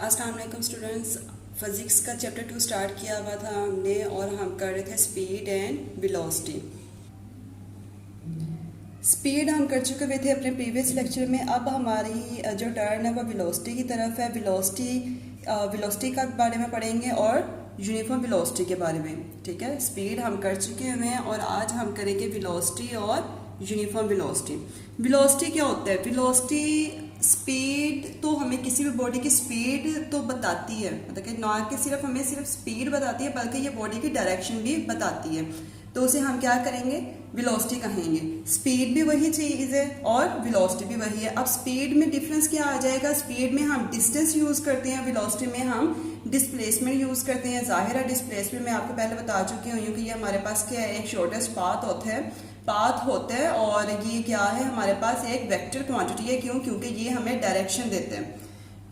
अस्सलाम वालेकुम students. Physics का चैप्टर 2 स्टार्ट किया हुआ था हमने और हम कर रहे थे स्पीड एंड वेलोसिटी। स्पीड हम कर चुके हुए थे अपने प्रीवियस लेक्चर में। अब हमारी जो टर्न है वो वेलोसिटी की तरफ है। वेलोसिटी का बारे में पढ़ेंगे और यूनिफॉर्म वेलोसिटी के बारे में। ठीक है, स्पीड हम कर चुके हुए हैं और आज हम करेंगे वेलोसिटी और यूनिफॉर्म वेलोसिटी। वेलोसिटी क्या होता है? वेलोसिटी स्पीड तो हमें किसी भी बॉडी की स्पीड तो बताती है, मतलब कि ना कि सिर्फ हमें सिर्फ स्पीड बताती है बल्कि ये बॉडी की डायरेक्शन भी बताती है। तो उसे हम क्या करेंगे? वेलोसिटी कहेंगे। स्पीड भी वही चीज़ है और वेलोसिटी भी वही है। अब स्पीड में डिफरेंस क्या आ जाएगा? स्पीड में हम डिस्टेंस यूज करते हैं, वेलोसिटी में हम डिस्प्लेसमेंट यूज करते हैं। जाहिर है डिस्प्लेसमेंट मैं आपको पहले बता चुकी हूँ कि ये हमारे पास क्या है, एक शॉर्टेस्ट पाथ होता है और ये क्या है, हमारे पास एक वेक्टर क्वांटिटी है। क्यों? क्योंकि ये हमें डायरेक्शन देते हैं।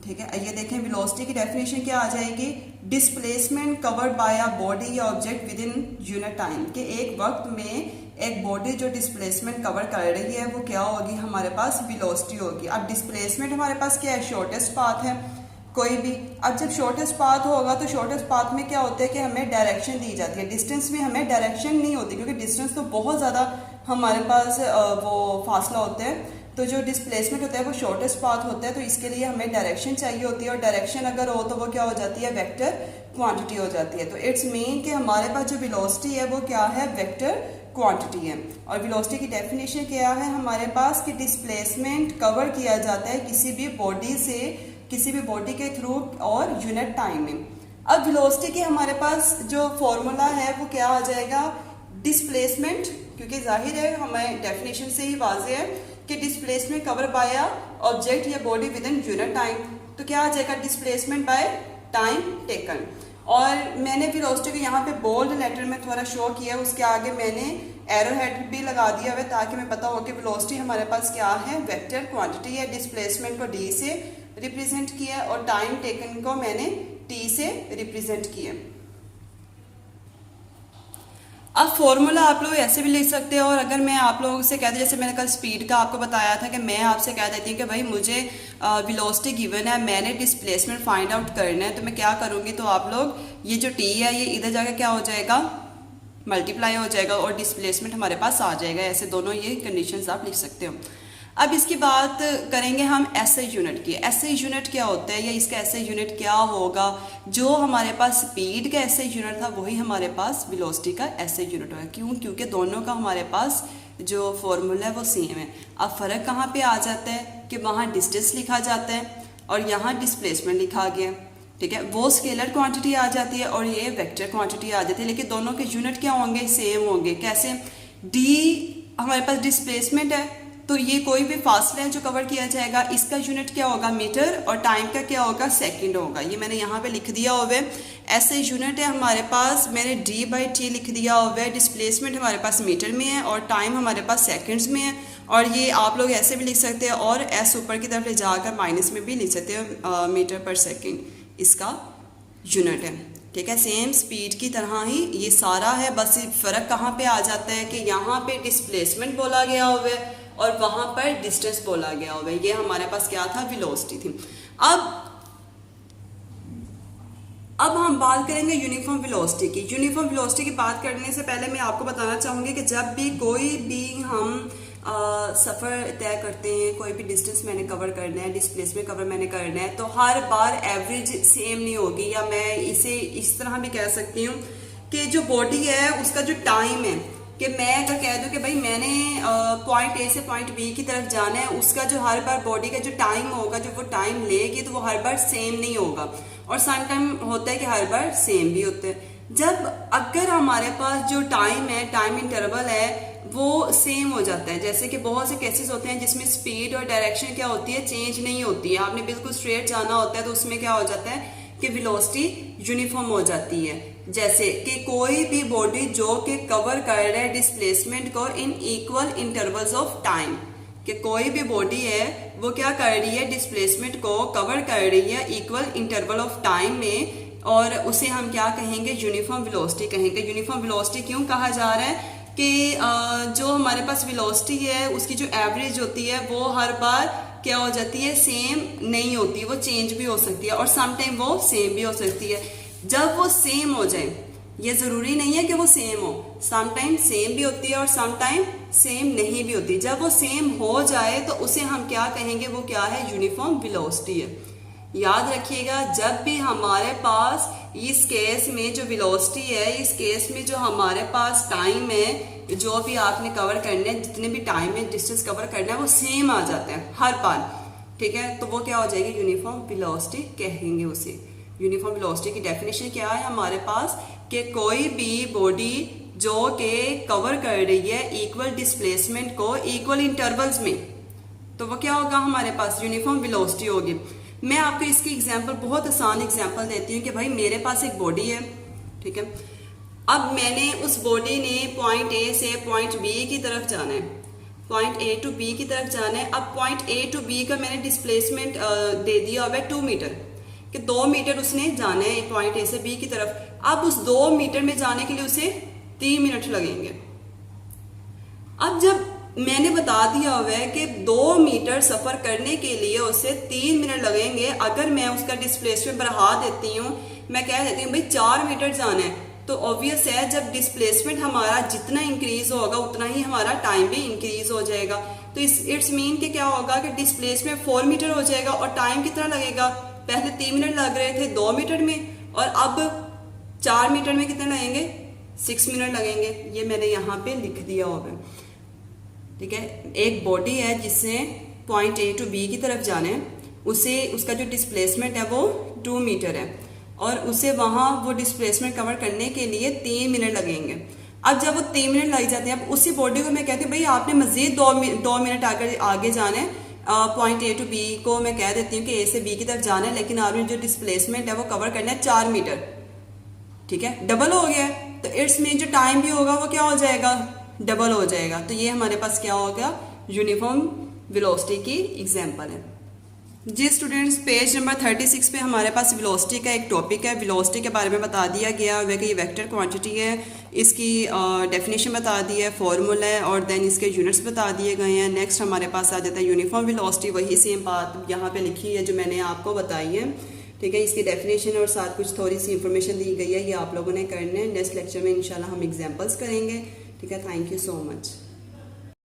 ठीक है, ये देखें वेलोसिटी की डेफिनेशन क्या आ जाएगी? Displacement covered by a body या object within unit time. कि एक वक्त में एक बॉडी जो डिस्प्लेसमेंट कवर कर रही है वो क्या होगी? हमारे पास वेलोसिटी होगी। अब डिस्प्लेसमेंट हमारे पास क्या है? शॉर्टेस्ट पाथ है कोई भी। अब जब शॉर्टेस्ट पाथ होगा तो शॉर्टेस्ट पाथ में क्या होता है कि हमें डायरेक्शन दी जाती है। डिस्टेंस में हमें डायरेक्शन नहीं होती क्योंकि डिस्टेंस तो बहुत ज़्यादा हमारे पास वो फासला होता है। तो जो डिस्प्लेसमेंट होता है वो शॉर्टेस्ट पाथ होता है, तो इसके लिए हमें डायरेक्शन चाहिए होती है और डायरेक्शन अगर हो तो वो क्या हो जाती है? वेक्टर क्वांटिटी हो जाती है। तो इट्स मीन कि हमारे पास जो वेलोसिटी है वो क्या है? वेक्टर क्वांटिटी है। और वेलोसिटी की डेफिनेशन क्या है हमारे पास? कि डिस्प्लेसमेंट कवर किया जाता है किसी भी बॉडी के थ्रू और यूनिट टाइम में। अब वेलोसिटी के हमारे पास जो फॉर्मूला है वो क्या आ जाएगा? डिस्प्लेसमेंट, क्योंकि जाहिर है हमें डेफिनेशन से ही वाज़ेह है कि डिस्प्लेसमेंट कवर बाय ऑब्जेक्ट या body with in unit time. तो क्या आ जाएगा? Displacement by time taken. और मैंने वेलोसिटी को यहाँ पे बोल्ड लेटर में थोड़ा शो किया, उसके आगे मैंने एरो हेड भी लगा दिया हुआ ताकि मैं पता हो कि वेलोसिटी हमारे पास क्या है? वेक्टर क्वांटिटी है। डिस्प्लेसमेंट को डी से रिप्रेजेंट किया और टाइम टेकन को मैंने टी से रिप्रेजेंट किया। अब फॉर्मूला आप लोग ऐसे भी लिख सकते हो। और अगर मैं आप लोगों से कहती, जैसे मैंने कल स्पीड का आपको बताया था कि मैं आपसे कह देती हूँ कि भाई मुझे वेलोसिटी गिवन है, मैंने डिस्प्लेसमेंट फाइंड आउट करना है, तो मैं क्या करूँगी? तो आप लोग ये जो टी है ये इधर जाकर क्या हो जाएगा? मल्टीप्लाई हो जाएगा और डिस्प्लेसमेंट हमारे पास आ जाएगा। ऐसे दोनों ये कंडीशंस आप लिख सकते हो। अब इसकी बात करेंगे हम एसआई यूनिट की। एसआई यूनिट क्या होता है या इसका एसआई यूनिट क्या होगा? जो हमारे पास स्पीड का एसआई यूनिट था वही हमारे पास वेलोसिटी का एसआई यूनिट होगा। क्यों? क्योंकि दोनों का हमारे पास जो फॉर्मूला है वो सेम है। अब फ़र्क कहाँ पे आ जाता है कि वहाँ डिस्टेंस लिखा जाता है और यहाँ डिस्प्लेसमेंट लिखा गया। ठीक है, वो स्केलर क्वांटिटी आ जाती है और ये वेक्टर क्वांटिटी आ जाती है, लेकिन दोनों के यूनिट क्या होंगे? सेम होंगे। कैसे? डी हमारे पास डिस्प्लेसमेंट है तो ये कोई भी फासला है जो कवर किया जाएगा, इसका यूनिट क्या होगा? मीटर। और टाइम का क्या होगा? सेकंड होगा। ये मैंने यहाँ पे लिख दिया हुआ है। ऐसे यूनिट है हमारे पास, मैंने d/t लिख दिया हुआ है। डिस्प्लेसमेंट हमारे पास मीटर में है और टाइम हमारे पास सेकंड्स में है। और ये आप लोग ऐसे भी लिख सकते हैं और एस ऊपर की तरफ ले जाकर माइनस में भी लिख सकते हो, मीटर पर सेकेंड इसका यूनिट है। ठीक है, सेम स्पीड की तरह ही ये सारा है, बस फ़र्क कहाँ पे आ जाता है कि यहाँ पे डिस्प्लेसमेंट बोला गया हुआ है और वहाँ पर डिस्टेंस बोला गया हुआ है। ये हमारे पास क्या था? वेलोसिटी थी। अब हम बात करेंगे यूनिफॉर्म वेलोसिटी की। यूनिफॉर्म वेलोसिटी की बात करने से पहले मैं आपको बताना चाहूँगी कि जब भी कोई भी हम सफ़र तय करते हैं, कोई भी डिस्टेंस मैंने कवर करना है, डिस्प्लेसमेंट कवर मैंने करना है, तो हर बार एवरेज सेम नहीं होगी। या मैं इसे इस तरह भी कह सकती हूँ कि जो बॉडी है उसका जो टाइम है, कि मैं अगर कह दूं कि भाई मैंने पॉइंट ए से पॉइंट बी की तरफ जाना है, उसका जो हर बार बॉडी का जो टाइम होगा, जो वो टाइम लेगी, तो वो हर बार सेम नहीं होगा। और सम टाइम होता है कि हर बार सेम भी होता है। जब अगर हमारे पास जो टाइम है, टाइम इंटरवल है, वो सेम हो जाता है, जैसे कि बहुत से केसेस होते हैं जिसमें स्पीड और डायरेक्शन क्या होती है? चेंज नहीं होती है। आपने बिल्कुल स्ट्रेट जाना होता है तो उसमें क्या हो जाता है कि वेलोसिटी यूनिफॉर्म हो जाती है। जैसे कि कोई भी बॉडी जो कि कवर कर रहा है डिस्प्लेसमेंट को in equal intervals of time, कि कोई भी बॉडी है वो क्या कर रही है? डिस्प्लेसमेंट को कवर कर रही है इक्वल इंटरवल ऑफ टाइम में, और उसे हम क्या कहेंगे? यूनिफॉर्म वेलोसिटी कहेंगे। यूनिफॉर्म वेलोसिटी क्यों कहा जा रहा है? कि जो हमारे पास वेलोसिटी है उसकी जो एवरेज होती है वो हर बार क्या हो जाती है, सेम नहीं होती, वो चेंज भी हो सकती है और सम टाइम वो सेम भी हो सकती है। जब वो सेम हो जाए, ये जरूरी नहीं है कि वो सेम हो, सम टाइम सेम भी होती है और सम टाइम सेम नहीं भी होती। जब वो सेम हो जाए तो उसे हम क्या कहेंगे, वो क्या है, यूनिफॉर्म वेलोसिटी है। याद रखिएगा, जब भी हमारे पास इस केस में जो वेलोसिटी है, इस केस में जो हमारे पास टाइम है, जो भी आपने कवर करना है, जितने भी टाइम में डिस्टेंस कवर करना है, वो सेम आ जाता है हर बार, ठीक है, तो वो क्या हो जाएगी, यूनिफॉर्म वेलोसिटी कहेंगे उसे। यूनिफॉर्म वेलोसिटी की डेफिनेशन क्या है हमारे पास, कि कोई भी बॉडी जो कि कवर कर रही है इक्वल डिस्प्लेसमेंट को इक्वल इंटरवल्स में, तो वो क्या होगा, हमारे पास यूनिफॉर्म वेलोसिटी होगी। मैं आपको इसकी एग्जांपल, बहुत आसान एग्जांपल देती हूँ कि भाई मेरे पास एक बॉडी है, ठीक है, अब मैंने उस बॉडी ने पॉइंट ए से पॉइंट बी की तरफ जाना है, पॉइंट ए टू बी की तरफ जाना है। अब पॉइंट ए टू बी का मैंने डिस्प्लेसमेंट दे दिया हुआ है 2 मीटर, कि 2 मीटर उसने जाना है पॉइंट ए से बी की तरफ। अब उस 2 मीटर में जाने के लिए उसे 3 मिनट लगेंगे। अब जब मैंने बता दिया हुआ है कि 2 मीटर सफर करने के लिए उसे 3 मिनट लगेंगे, अगर मैं उसका डिस्प्लेसमेंट बढ़ा देती हूँ, मैं कह देती हूँ भाई 4 मीटर जाना है, तो ऑब्वियस है जब डिस्प्लेसमेंट हमारा जितना इंक्रीज होगा उतना ही हमारा टाइम भी इंक्रीज हो जाएगा। तो इट्स मीन कि क्या होगा कि डिस्प्लेसमेंट 4 मीटर हो जाएगा और टाइम कितना लगेगा, पहले 3 मिनट लग रहे थे 2 मीटर में, और अब 4 मीटर में कितने लगेंगे, 6 मिनट लगेंगे। ये मैंने यहाँ पे लिख दिया होगा, ठीक है। एक बॉडी है जिससे पॉइंट ए टू बी की तरफ जाना है, उसे उसका जो डिस्प्लेसमेंट है वो 2 मीटर है और उसे वहां वो डिस्प्लेसमेंट कवर करने के लिए 3 मिनट लगेंगे। अब जब वो 3 मिनट लग जाते हैं, अब उसी बॉडी को मैं कहती हूँ भाई आपने मजीद 2 मिनट आगे जाना है, पॉइंट ए टू बी को मैं कह देती हूँ कि ए से बी की तरफ जाना है, लेकिन आपने जो डिस्प्लेसमेंट है वो कवर करना है 4 मीटर, ठीक है, डबल हो गया। तो इट्स मीन जो टाइम भी होगा वो क्या हो जाएगा, डबल हो जाएगा। तो ये हमारे पास क्या होगा, यूनिफॉर्म वेलोसिटी की एग्जांपल है। जी स्टूडेंट्स, पेज नंबर 36 पे हमारे पास वेलोसिटी का एक टॉपिक है। वेलोसिटी के बारे में बता दिया गया है कि ये वेक्टर क्वांटिटी है, इसकी डेफिनेशन बता दी है, फॉर्मूला है और देन इसके यूनिट्स बता दिए गए हैं। नेक्स्ट हमारे पास आ जाता है यूनिफॉर्म वेलोसिटी, वही सेम बात यहाँ पे लिखी है जो मैंने आपको बताई है, ठीक है। इसकी डेफिनेशन और साथ कुछ थोड़ी सी इंफॉर्मेशन दी गई है, ये आप लोगों ने करना है। नेक्स्ट लेक्चर में इंशाल्लाह हम एग्जाम्पल्स करेंगे, ठीक है। Thank you so much.